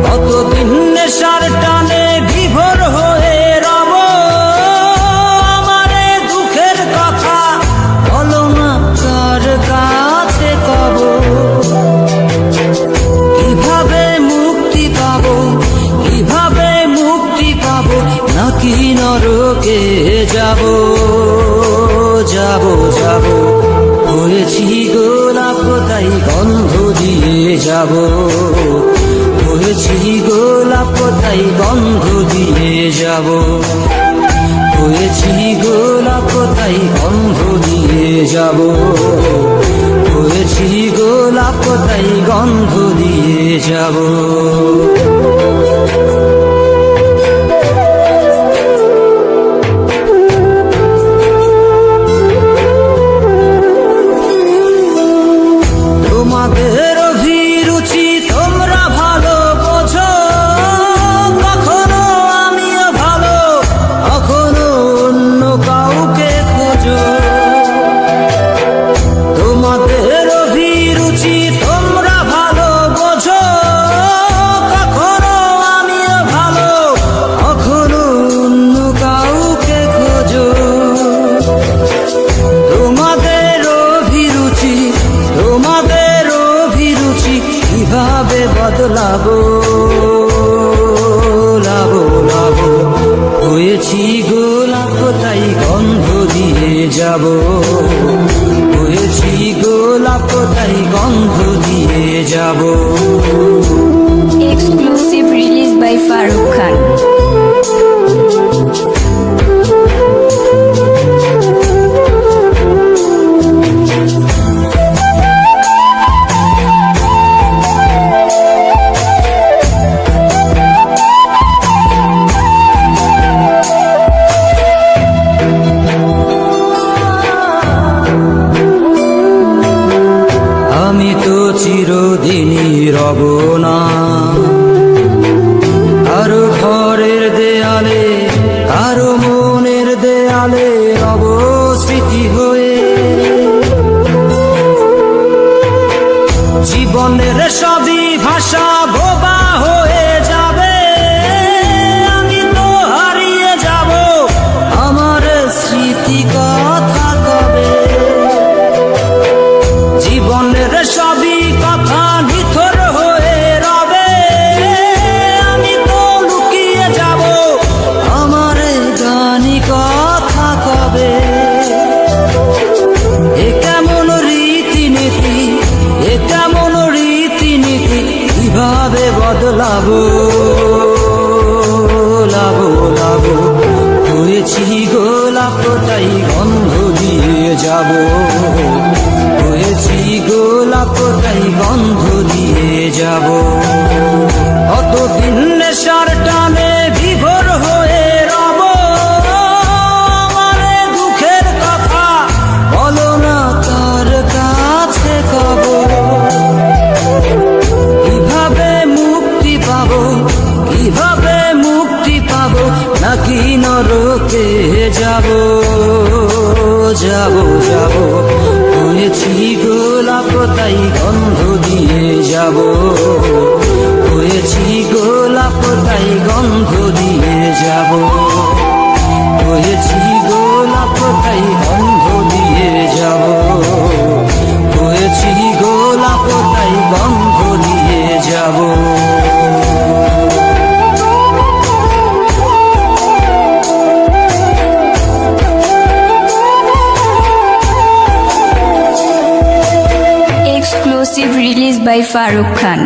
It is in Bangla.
কতদিন নেশার টানে বিভোর হয়ে রব, আমারে দুঃখের কথা বলো না কার কাছে কব। কিভাবে মুক্তি পাবো, কিভাবে মুক্তি পাবো, নাকি নরকে যাব যাব যাব। হয়েছি গোলাপ তাই গন্ধ দিয়ে যাব, হয়েছি গোলাপ তাই গন্ধ দিয়ে যাব, হয়েছি গোলাপ তাই গন্ধ দিয়ে যাব, হয়েছি গোলাপ তাই গন্ধ দিয়ে যাব। তোমাদের অভিরুচি তোমরা ভালো বোঝো, কখনো আমিও ভালো, কখনো অন্য কাউকে খোঁজো। তোমাদের অভিরুচি তোমরা ভালো বোঝো, কখনো আমিও ভালো, কখনো অন্য কাউকে খোঁজো। তোমাদের অভিরুচি, তোমাদের অভিরুচি কিভাবে বদলাবো লাবো লাবো। হয়েছি গোলাপ তাই গন্ধ দিয়ে যাব, হয়েছি গোলাপ তাই গন্ধ দিয়ে যাব। Exclusive release by Faruk Khan. আমি তো চিরদিনই রব না কারো ঘরের দেয়ালে, কারো মনের দেয়ালে রব স্মৃতি হয়ে। জীবনের সবই ভাষা বোবা হয়ে যাবে, আমি তো হারিয়ে যাব, আমার স্মৃতি কথা কবে। জীবনের সবই কথা নিথর হয়ে রবে, আমি তো লুকিয়ে যাব, আমার গানি কথা কবে। এ কেমন রীতিনীতি, এ কেমন রীতিনীতি, কিভাবে বদলাবো লাবো লাবো। হয়েছি গোলাপ তাই গন্ধ দিয়ে যাব, হয়েছি গোলাপ তাই গন্ধ দিয়ে যাব। কতদিন নেশার টানে বিভোর হয়ে রব, আমারে দুঃখের কথা বলো না কার কাছে কব। কিভাবে মুক্তি পাবো, কিভাবে মুক্তি পাবো, নাকি নরকে যাব যাব যাব। হয়েছি গোলাপ তাই গন্ধ দিয়ে যাব, হয়েছি গোলাপ তাই গন্ধ দিয়ে যাব, হয়েছি গোলাপ তাই গন্ধ দিয়ে যাব, হয়েছি গোলাপ তাই গন্ধ দিয়ে যাব। Exclusive release by Farooq Khan.